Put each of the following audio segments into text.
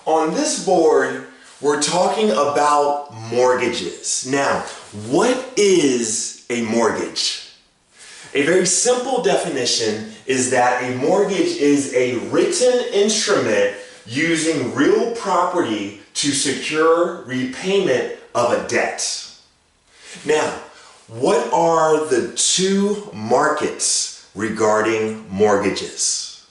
On this board, we're talking about mortgages. Now, what is a mortgage? A very simple definition is that a mortgage is a written instrument using real property to secure repayment of a debt. Now, what are the two markets regarding mortgages?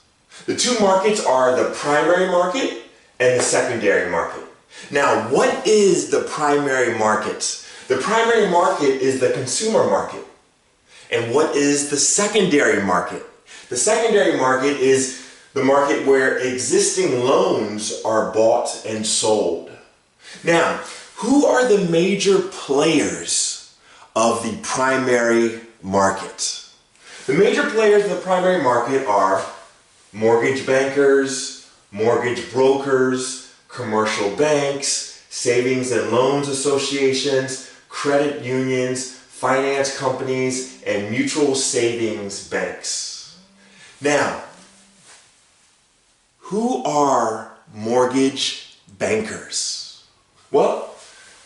The two markets are the primary market and the secondary market. Now, what is the primary market? The primary market is the consumer market. And what is the secondary market? The secondary market is the market where existing loans are bought and sold. Now, who are the major players of the primary market? The major players of the primary market are mortgage bankers, mortgage brokers, commercial banks, savings and loans associations, credit unions, finance companies, and mutual savings banks. Now, who are mortgage bankers? Well,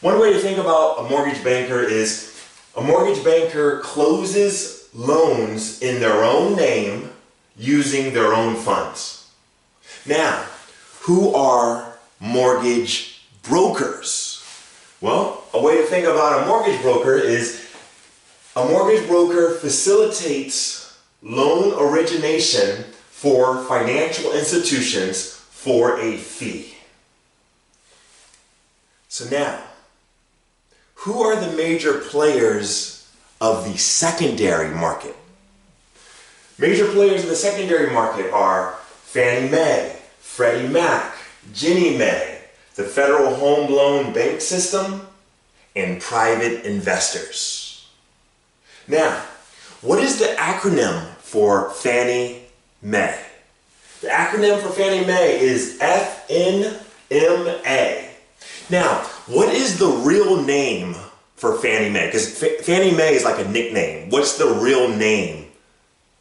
one way to think about a mortgage banker is a mortgage banker closes loans in their own name using their own funds. Now, who are mortgage brokers? Well, a way to think about a mortgage broker is a mortgage broker facilitates loan origination for financial institutions for a fee. So now, who are the major players of the secondary market? Major players in the secondary market are Fannie Mae, Freddie Mac, Ginnie Mae, the Federal Home Loan Bank System, and private investors. Now, what is the acronym for Fannie Mae? The acronym for Fannie Mae is FNMA. Now, what is the real name for Fannie Mae? Because Fannie Mae is like a nickname. What's the real name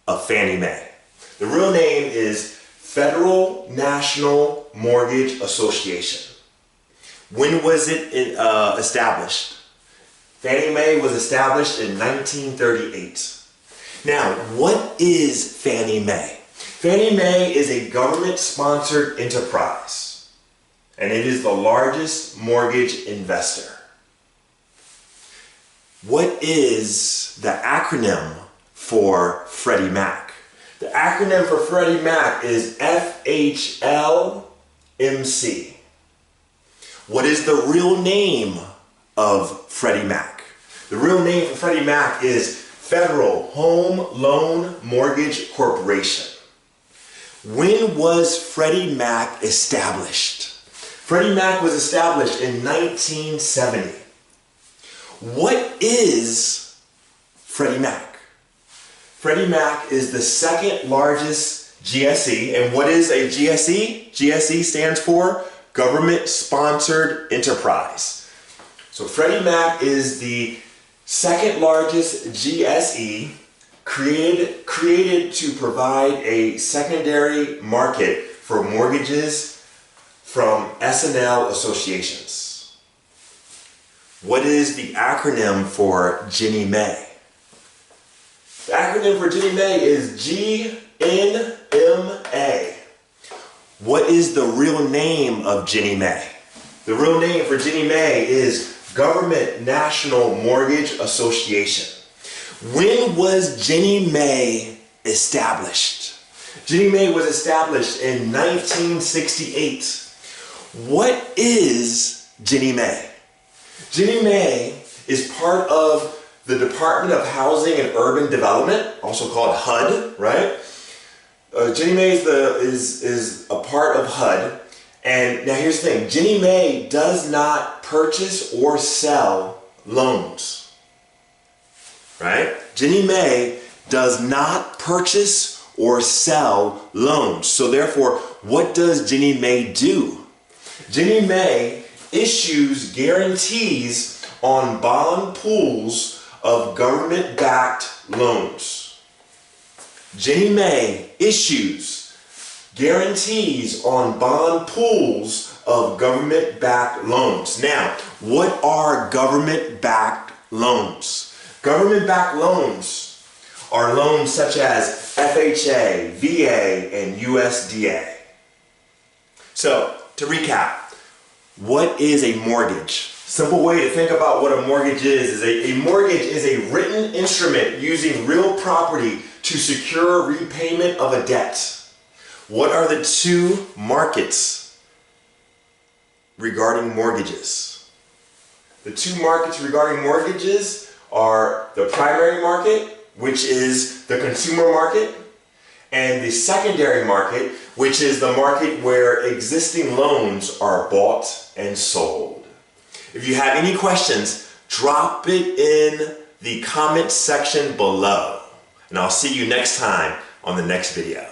of Fannie Mae? The real name is Federal National Mortgage Association. When was it established? Fannie Mae was established in 1938. Now, what is Fannie Mae? Fannie Mae is a government-sponsored enterprise, and it is the largest mortgage investor. What is the acronym for Freddie Mac? The acronym for Freddie Mac is FHLMC. What is the real name of Freddie Mac? The real name for Freddie Mac is Federal Home Loan Mortgage Corporation. When was Freddie Mac established? Freddie Mac was established in 1970. What is Freddie Mac? Freddie Mac is the second largest GSE. And what is a GSE? GSE stands for Government Sponsored Enterprise. So Freddie Mac is the second largest GSE created to provide a secondary market for mortgages from S&L associations. What is the acronym for Ginnie Mae? The acronym for Ginnie Mae is GNMA. What is the real name of Ginnie Mae? The real name for Ginnie Mae is Government National Mortgage Association. When was Ginnie Mae established? Ginnie Mae was established in 1968. What is Ginnie Mae? Ginnie Mae is part of the Department of Housing and Urban Development, also called HUD, right? Ginnie Mae is a part of HUD. And now here's the thing, Ginnie Mae does not purchase or sell loans, right? Ginnie Mae does not purchase or sell loans. So therefore, what does Ginnie Mae do? Ginnie Mae issues guarantees on bond pools of government-backed loans. Ginnie Mae issues guarantees on bond pools of government-backed loans. Now, what are government-backed loans? Government-backed loans are loans such as FHA, VA, and USDA. So, to recap, what is a mortgage? Simple way to think about what a mortgage is a mortgage is a written instrument using real property to secure repayment of a debt. What are the two markets regarding mortgages? The two markets regarding mortgages are the primary market, which is the consumer market, and the secondary market, which is the market where existing loans are bought and sold. If you have any questions, drop it in the comment section below. And I'll see you next time on the next video.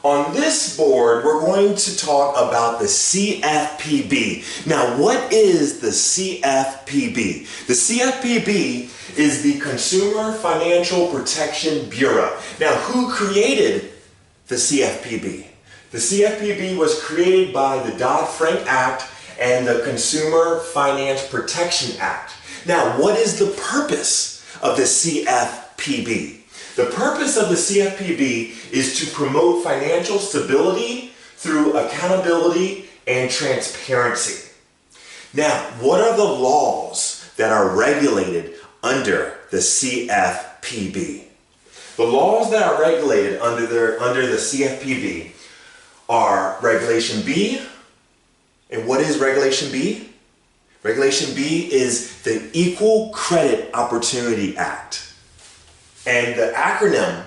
On this board, we're going to talk about the CFPB. Now, what is the CFPB? The CFPB is the Consumer Financial Protection Bureau. Now, who created the CFPB? The CFPB was created by the Dodd-Frank Act and the Consumer Finance Protection Act. Now, what is the purpose of the CFPB? The purpose of the CFPB is to promote financial stability through accountability and transparency. Now, what are the laws that are regulated under the CFPB? The laws that are regulated under the CFPB are Regulation B. And what is Regulation B? Regulation B is the Equal Credit Opportunity Act. And the acronym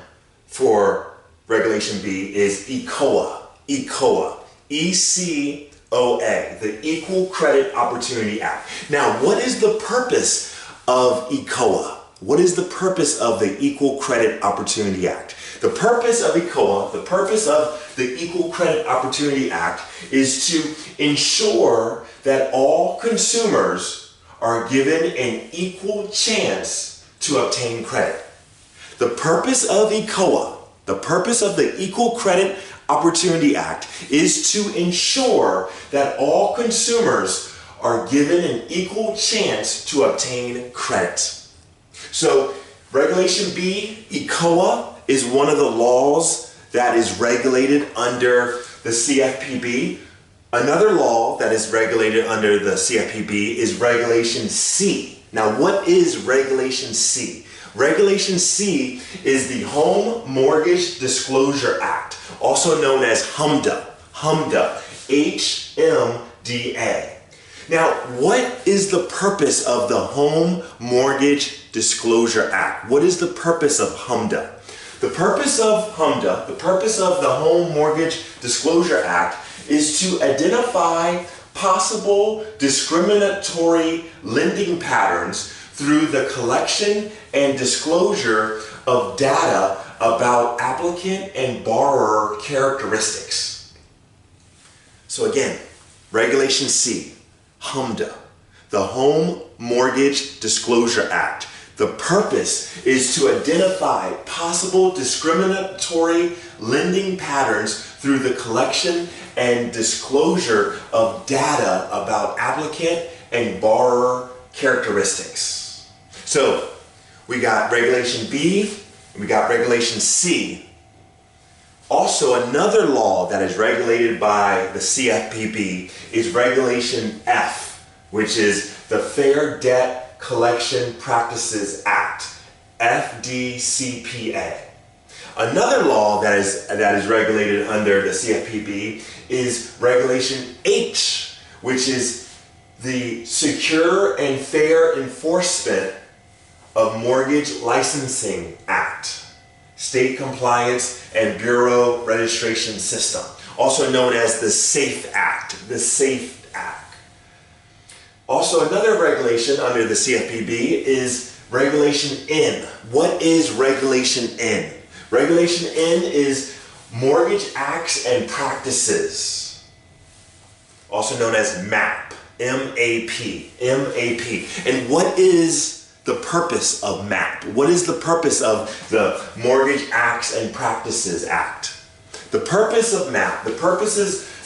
for Regulation B is ECOA. ECOA. E-C-O-A. The Equal Credit Opportunity Act. Now, what is the purpose of ECOA? What is the purpose of the Equal Credit Opportunity Act? The purpose of ECOA, the purpose of the Equal Credit Opportunity Act is to ensure that all consumers are given an equal chance to obtain credit. The purpose of ECOA, the purpose of the Equal Credit Opportunity Act is to ensure that all consumers are given an equal chance to obtain credit. So, Regulation B, ECOA, is one of the laws that is regulated under the CFPB. Another law that is regulated under the CFPB is Regulation C. Now, what is Regulation C? Regulation C is the Home Mortgage Disclosure Act, also known as HMDA. HMDA. H-M-D-A. Now, what is the purpose of the Home Mortgage Disclosure Act? What is the purpose of HMDA? The purpose of HMDA, the purpose of the Home Mortgage Disclosure Act, is to identify possible discriminatory lending patterns through the collection and disclosure of data about applicant and borrower characteristics. So again, Regulation C, HMDA, the Home Mortgage Disclosure Act. The purpose is to identify possible discriminatory lending patterns through the collection and disclosure of data about applicant and borrower characteristics. So, we got Regulation B, and we got Regulation C. Also, another law that is regulated by the CFPB is Regulation F, which is the Fair Debt Collection Practices Act, FDCPA. Another law that is regulated under the CFPB is Regulation H, which is the Secure and Fair Enforcement of Mortgage Licensing Act, State Compliance and Bureau Registration System, also known as the SAFE Act, the SAFE Act. Also, another regulation under the CFPB is Regulation N. What is Regulation N? Regulation N is Mortgage Acts and Practices, also known as MAP, M-A-P, M-A-P. And what is the purpose of MAP? What is the purpose of the Mortgage Acts and Practices Act? The purpose of MAP, the purpose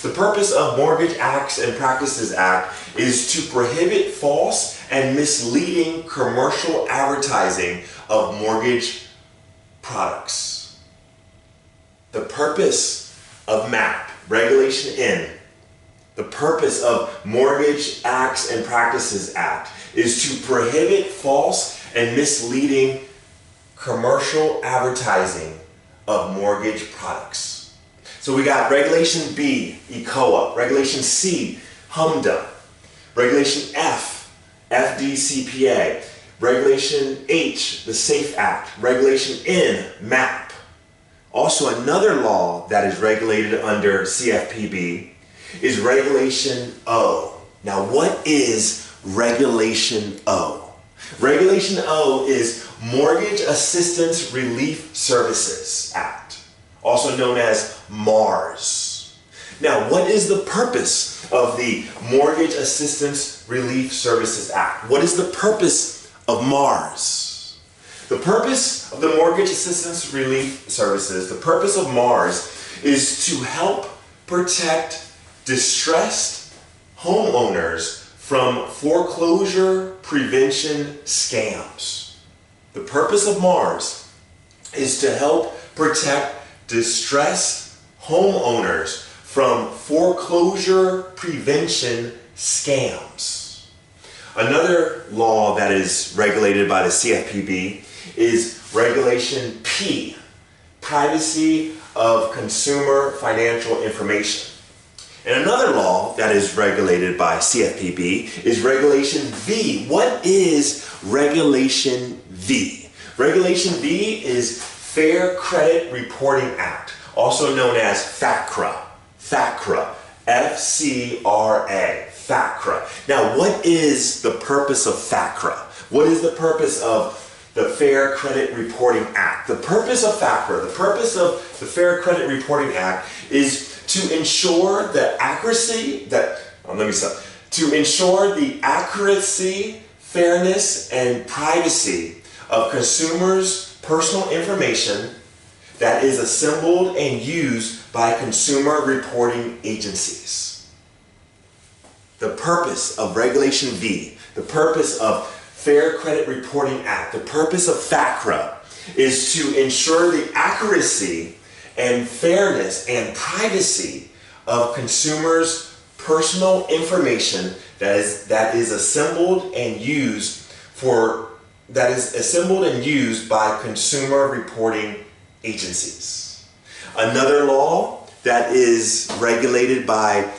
The purpose of Mortgage Acts and Practices Act is to prohibit false and misleading commercial advertising of mortgage products. The purpose of MAP, Regulation N, the purpose of Mortgage Acts and Practices Act is to prohibit false and misleading commercial advertising of mortgage products. So we got Regulation B, ECOA, Regulation C, HMDA, Regulation F, FDCPA, Regulation H, the SAFE Act, Regulation N, MAP. Also another law that is regulated under CFPB is Regulation O. Now what is Regulation O? Regulation O is Mortgage Assistance Relief Services Act, also known as MARS. Now, what is the purpose of the Mortgage Assistance Relief Services Act? What is the purpose of MARS? The purpose of the Mortgage Assistance Relief Services, the purpose of MARS is to help protect distressed homeowners from foreclosure prevention scams. The purpose of MARS is to help protect distressed homeowners from foreclosure prevention scams. Another law that is regulated by the CFPB is Regulation P, Privacy of Consumer Financial Information. And another law that is regulated by CFPB is Regulation V. What is Regulation V? Regulation V is Fair Credit Reporting Act, also known as FCRA. FCRA. F-C-R-A. FCRA. Now, what is the purpose of FCRA? What is the purpose of the Fair Credit Reporting Act? The purpose of FCRA, the purpose of the Fair Credit Reporting Act is to ensure the accuracy, fairness, and privacy of consumers' personal information that is assembled and used by consumer reporting agencies. The purpose of Regulation V, the purpose of Fair Credit Reporting Act, the purpose of FCRA is to ensure the accuracy and fairness and privacy of consumers' personal information that is assembled and used by consumer reporting agencies. Another law that is regulated by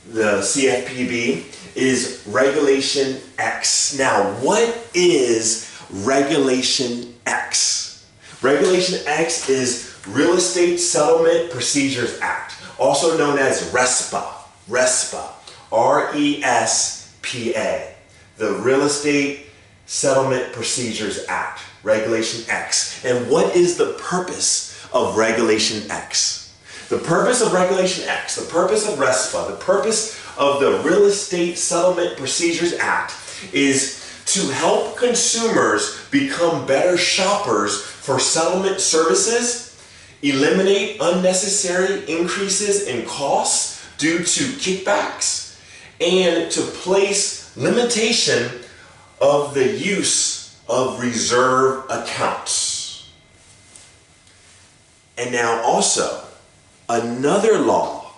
the CFPB is Regulation X. Now, what is Regulation X? Regulation X is Real Estate Settlement Procedures Act, also known as RESPA. RESPA. R-E-S-P-A. The Real Estate Settlement Procedures Act, Regulation X. And what is the purpose of Regulation X? The purpose of Regulation X, the purpose of RESPA, the purpose of the Real Estate Settlement Procedures Act is to help consumers become better shoppers for settlement services, eliminate unnecessary increases in costs due to kickbacks, and to place limitation of the use of reserve accounts. And now also, another law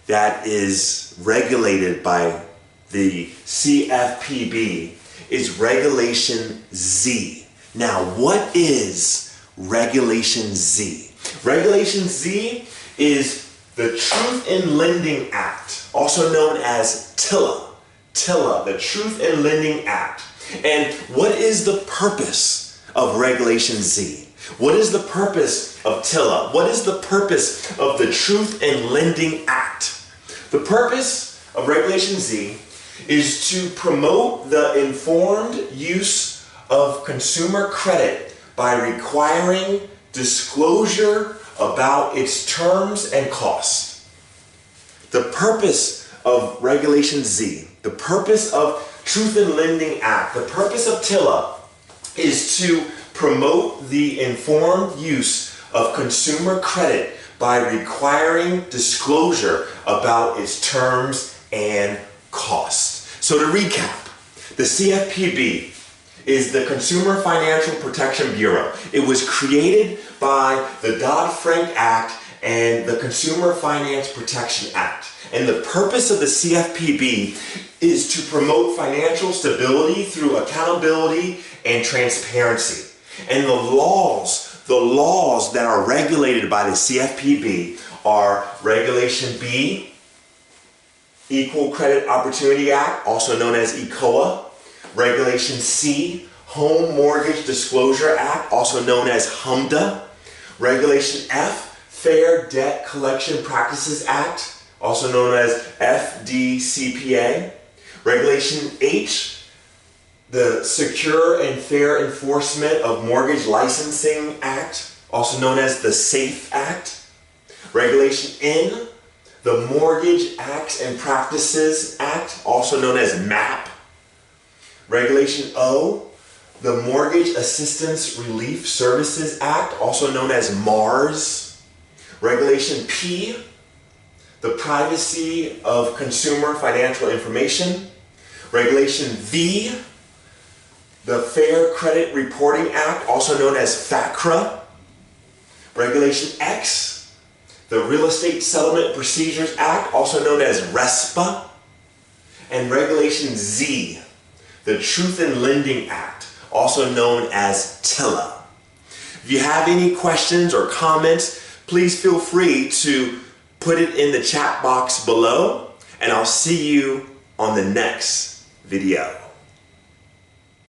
that is regulated by the CFPB is Regulation Z. Now, what is Regulation Z? Regulation Z is the Truth in Lending Act, also known as TILA. TILA, the Truth in Lending Act. And what is the purpose of Regulation Z? What is the purpose of TILA? What is the purpose of the Truth in Lending Act? The purpose of Regulation Z is to promote the informed use of consumer credit by requiring disclosure about its terms and costs. The purpose of Regulation Z, the purpose of Truth in Lending Act, the purpose of TILA is to promote the informed use of consumer credit by requiring disclosure about its terms and costs. So to recap, the CFPB is the Consumer Financial Protection Bureau. It was created by the Dodd-Frank Act and the Consumer Finance Protection Act. And the purpose of the CFPB is to promote financial stability through accountability and transparency. And the laws that are regulated by the CFPB are Regulation B, Equal Credit Opportunity Act, also known as ECOA. Regulation C, Home Mortgage Disclosure Act, also known as HMDA. Regulation F, Fair Debt Collection Practices Act, also known as FDCPA. Regulation H, the Secure and Fair Enforcement of Mortgage Licensing Act, also known as the SAFE Act. Regulation N, the Mortgage Acts and Practices Act, also known as MAP. Regulation O, the Mortgage Assistance Relief Services Act, also known as MARS. Regulation P, the Privacy of Consumer Financial Information. Regulation V, the Fair Credit Reporting Act, also known as FACRA. Regulation X, the Real Estate Settlement Procedures Act, also known as RESPA. And Regulation Z, the Truth in Lending Act, also known as TILA. If you have any questions or comments, please feel free to put it in the chat box below, and I'll see you on the next video.